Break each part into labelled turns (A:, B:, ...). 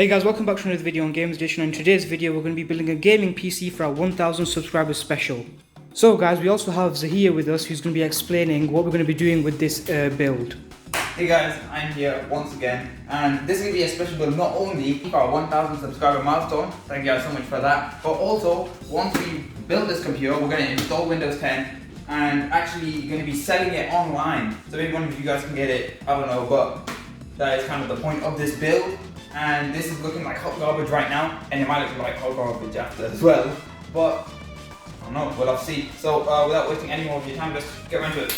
A: Hey guys, welcome back to another video on Games Edition. In today's video, we're going to be building a gaming PC for our 1000 subscribers special. So guys, we also have Zahir with us, who's going to be explaining what we're going to be doing with this build.
B: Hey guys, I'm here once again, and this is going to be a special build not only for our 1000 subscriber milestone, thank you guys so much for that, but also once we build this computer, we're going to install Windows 10 and actually going to be selling it online. So maybe one of you guys can get it, I don't know, but that is kind of the point of this build. And this is looking like hot garbage right now, and it might look like hot garbage after as well, but I don't know, we'll have to see. So without wasting any more of your time, let's get right into it.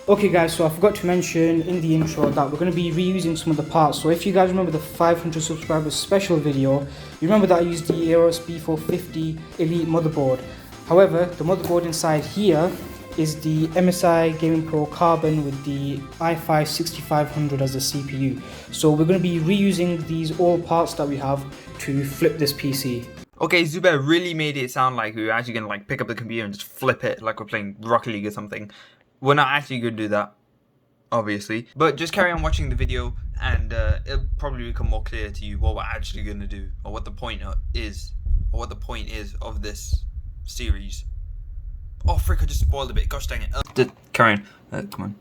A: Okay guys, so I forgot to mention in the intro that we're going to be reusing some of the parts. So if you guys remember the 500 subscribers special video, you remember that I used the Apotos B450 Elite motherboard. However, the motherboard inside here is the MSI Gaming Pro Carbon with the i5 6500 as the CPU. So we're going to be reusing these old parts that we have to flip this PC.
B: Okay, Zubair really made it sound like we were actually going to pick up the computer and just flip it like we're playing Rocket League or something. We're not actually going to do that, obviously. But just carry on watching the video and it'll probably become more clear to you what we're actually going to do, or what the point is, of this series. Oh frick, I just spoiled a bit, gosh dang it. Carry on, come on.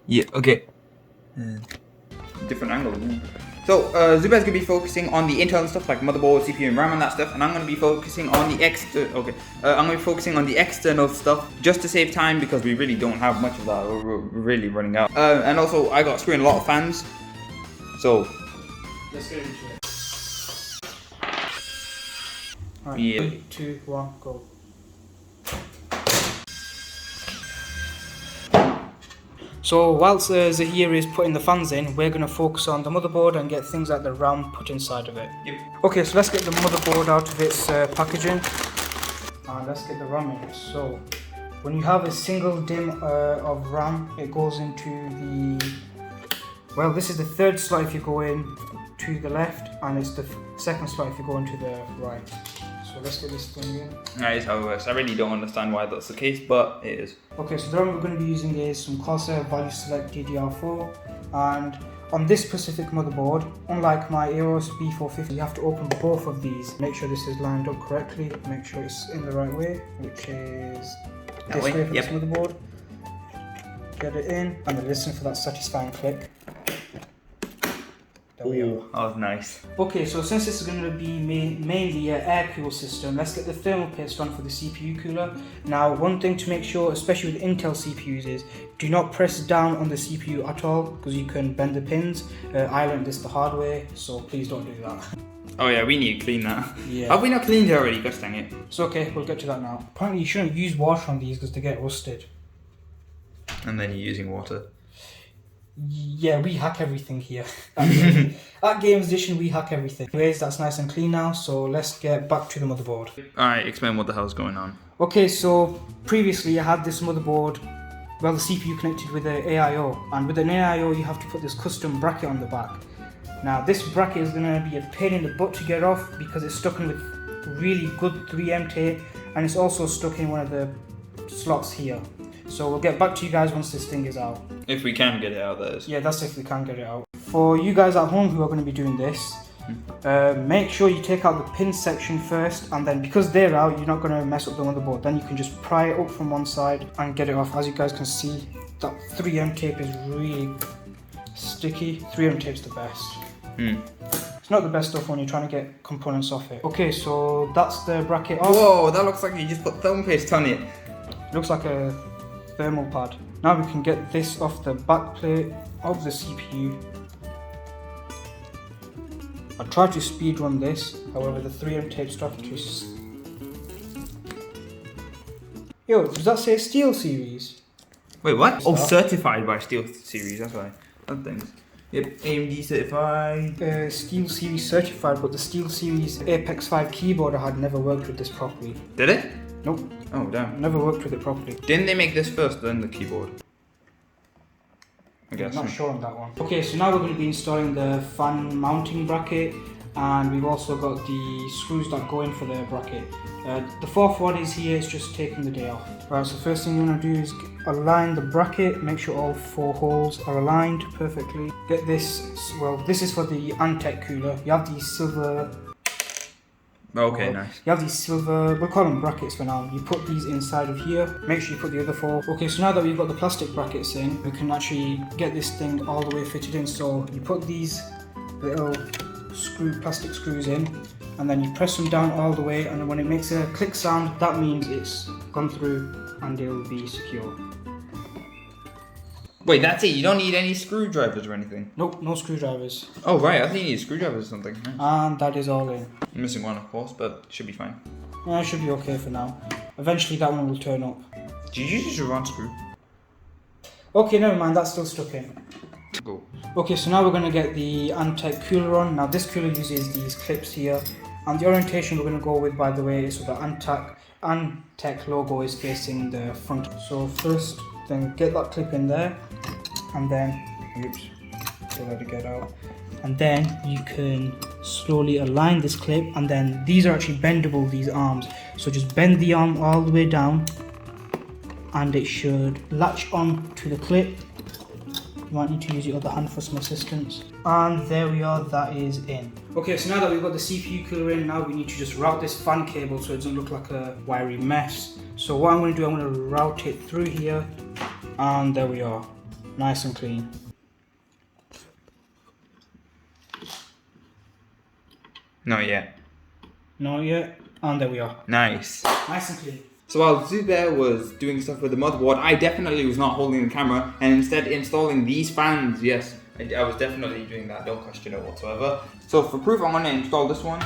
B: Yeah, okay. Different angle. So, Zubair's going to be focusing on the internal stuff like motherboard, CPU and RAM and that stuff, and I'm going to be focusing on the external stuff just to save time because we really don't have much of that, we're really running out. And also, I got screwing a lot of fans, so...
A: Let's get into it. Alright,
B: yeah.
A: 3, 2, 1, go. So whilst Zahir is putting the fans in, we're going to focus on the motherboard and get things like the RAM put inside of it.
B: Yep.
A: Okay, so let's get the motherboard out of its packaging and let's get the RAM in. So when you have a single DIMM of RAM, it goes into the, well, this is the third slot if you go in to the left, and it's the second slot if you go into the right. So let's get this thing in.
B: That is how it works. I really don't understand why that's the case, but it is.
A: Okay, so the RAM we're going to be using is some Corsair Value Select DDR4, and on this specific motherboard, unlike my Apotos B450, you have to open both of these. Make sure this is lined up correctly, make sure it's in the right way, which is this way for this motherboard. Get it in, and then listen for that satisfying click. There we are.
B: That was nice.
A: Okay, so since this is going to be mainly an air cool system, let's get the thermal paste on for the CPU cooler. Now, one thing to make sure, especially with Intel CPUs, is do not press down on the CPU at all, because you can bend the pins. I learned this the hard way, so please don't do that.
B: Oh yeah, we need to clean that.
A: Yeah.
B: Have we not cleaned it already? Gosh dang it.
A: It's okay, we'll get to that now. Apparently you shouldn't use water on these because they get rusted.
B: And then you're using water.
A: Yeah, we hack everything here. At Games Edition, we hack everything. Anyways, that's nice and clean now, so let's get back to the motherboard.
B: Alright, explain what the hell's going on.
A: Okay, so previously I had this motherboard, well, the CPU connected with an AIO, and with an AIO you have to put this custom bracket on the back. Now this bracket is going to be a pain in the butt to get off because it's stuck in with really good 3M tape, and it's also stuck in one of the slots here. So we'll get back to you guys once this thing is out.
B: If we can get it out, that is.
A: Yeah, that's if we can get it out. For you guys at home who are going to be doing this, make sure you take out the pin section first, and then because they're out, you're not going to mess up the motherboard. Then you can just pry it up from one side and get it off. As you guys can see, that 3M tape is really sticky. 3M tape's the best. It's not the best stuff when you're trying to get components off it. Okay, so that's the bracket off.
B: Whoa, that looks like you just put thermal paste on it.
A: Looks like a thermal pad. Now we can get this off the back plate of the CPU. I tried to speed run this, however the 3M tape started to... Yo, does that say Steel Series?
B: Wait, what? Oh, certified by Steel Series, that's why. That thing's... Yep, AMD certified.
A: Steel Series certified, but the Steel Series Apex 5 keyboard I had never worked with this properly.
B: Did it?
A: Nope.
B: Oh, damn.
A: Never worked with it properly.
B: Didn't they make this first, then the keyboard? I guess.
A: I'm not sure on that one. Okay, so now we're going to be installing the fan mounting bracket, and we've also got the screws that go in for the bracket. The fourth one is here, it's just taking the day off. Right, so first thing you want to do is align the bracket, make sure all 4 holes are aligned perfectly. Get this, well, this is for the Antec cooler. You have these silver...
B: Okay, nice.
A: You have these silver, we'll call them brackets for now. You put these inside of here, make sure you put the other 4. Okay, so now that we've got the plastic brackets in, we can actually get this thing all the way fitted in. So you put these little plastic screws in, and then you press them down all the way, and when it makes a click sound, that means it's gone through and it will be secure.
B: Wait, that's it? You don't need any screwdrivers or anything?
A: Nope, no screwdrivers.
B: Oh right, I think you need screwdrivers or something. Nice.
A: And that is all in.
B: I'm missing one of course, but it should be fine.
A: Yeah, it should be okay for now. Eventually that one will turn up.
B: Did you use your round screw?
A: Okay, never mind, that's still stuck in.
B: Go.
A: Okay, so now we're going to get the Antec cooler on. Now this cooler uses these clips here, and the orientation we're going to go with, by the way, is so the Antec logo is facing the front. So first, then get that clip in there, and then, oops, don't let it get out. And then you can slowly align this clip, and then these are actually bendable, these arms. So just bend the arm all the way down, and it should latch on to the clip. You might need to use your other hand for some assistance. And there we are, that is in. Okay, so now that we've got the CPU cooler in, now we need to just route this fan cable so it doesn't look like a wiry mess. So what I'm going to do, I'm going to route it through here, and there we are, nice and clean.
B: Not yet.
A: Not yet, and there we are.
B: Nice.
A: Nice and clean.
B: So while Zubair was doing stuff with the motherboard, I definitely was not holding the camera and instead installing these fans. Yes, I was definitely doing that, don't question it whatsoever. So for proof, I'm going to install this one.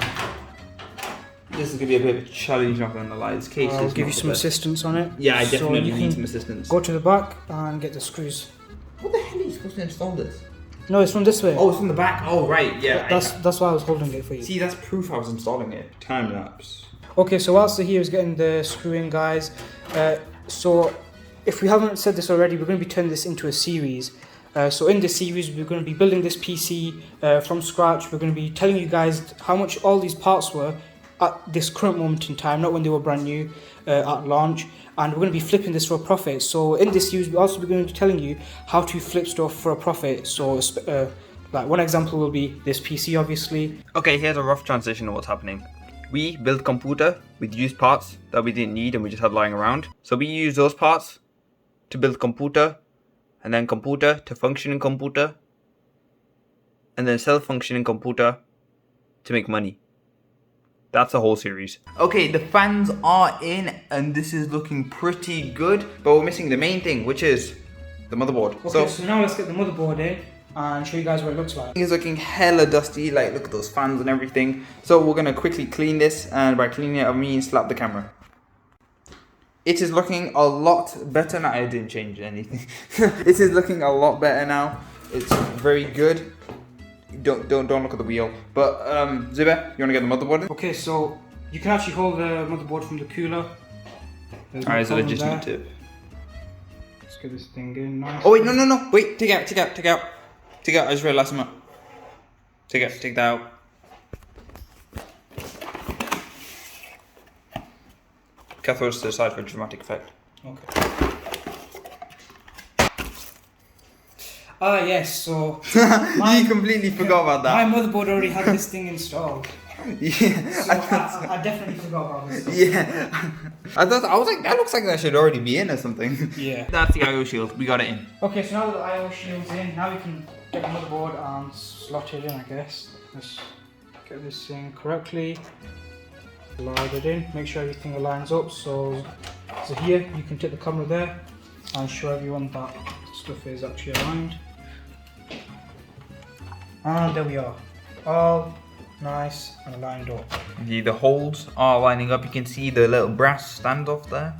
B: This is going to be a bit of a challenge, not going to lie. This case
A: I'll
B: is
A: give you some assistance on it.
B: Yeah, I definitely
A: so
B: need some assistance.
A: Go to the back and get the screws.
B: What the hell are you supposed to install this?
A: No, it's from this way.
B: Oh, it's from the back? Oh, right, yeah.
A: That's why I was holding it for you.
B: See, that's proof I was installing it. Time lapse.
A: Okay, so whilst here is getting the screw in, guys, so if we haven't said this already, we're going to be turning this into a series. So in this series, we're going to be building this PC from scratch. We're going to be telling you guys how much all these parts were at this current moment in time, not when they were brand new at launch. And we're going to be flipping this for a profit. So in this series, we're also going to be telling you how to flip stuff for a profit. So like one example will be this PC, obviously.
B: Okay, here's a rough transition of what's happening. We built computer with used parts that we didn't need and we just had lying around. So we use those parts to build computer, and then computer to functioning computer, and then self-functioning computer to make money. That's a whole series. Okay, the fans are in and this is looking pretty good, but we're missing the main thing, which is the motherboard.
A: Okay, so now let's get the motherboard in and show you guys what it looks like.
B: It's looking hella dusty, like look at those fans and everything. So we're gonna quickly clean this, and by cleaning it I mean slap the camera. It is looking a lot better now. I didn't change anything. It is looking a lot better now. It's very good. Don't look at the wheel. But Zubair, you wanna get the motherboard in?
A: Okay, so you can actually hold the motherboard from the cooler.
B: Alright, it's a legitimate tip.
A: Let's get this thing in nice.
B: Oh wait, no, wait, take out, I just realized something. Take that out. Cathodes to the side for dramatic effect.
A: Okay. Ah yes, so
B: you completely forgot about that.
A: My motherboard already had this thing installed.
B: Yeah,
A: so I definitely forgot about this stuff.
B: Yeah, I was like, that looks like that should already be in or something.
A: Yeah.
B: That's the I/O shield. We got it in.
A: Okay, so now that the I/O shield's in, now we can get the motherboard and slot it in, I guess. Let's get this in correctly. Slide it in. Make sure everything aligns up. So here you can take the camera there and show everyone that stuff is actually aligned. And there we are, all nice and lined up.
B: The holes are lining up. You can see the little brass standoff there.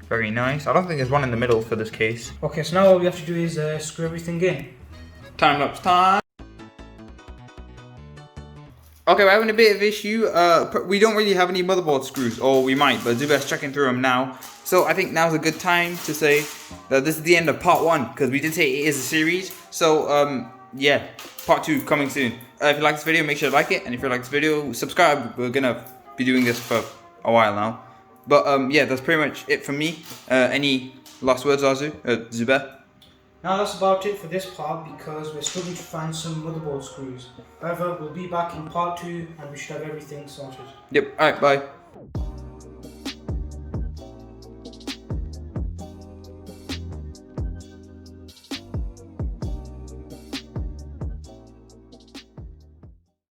B: Very nice. I don't think there's one in the middle for this case.
A: Okay, so now all we have to do is screw everything in.
B: Time lapse time. Okay, we're having a bit of issue. We don't really have any motherboard screws, or we might, but Zubair's checking through them now. So I think now's a good time to say that this is the end of part 1, because we did say it is a series. So yeah, part 2 coming soon. If you like this video, make sure to like it, and if you like this video, subscribe. We're gonna be doing this for a while now. But yeah, that's pretty much it from me. Any last words, Zubair?
A: Now that's about it for this part because we're struggling to find some motherboard screws. However, we'll be back in part 2 and we should have everything sorted.
B: Yep, alright, bye.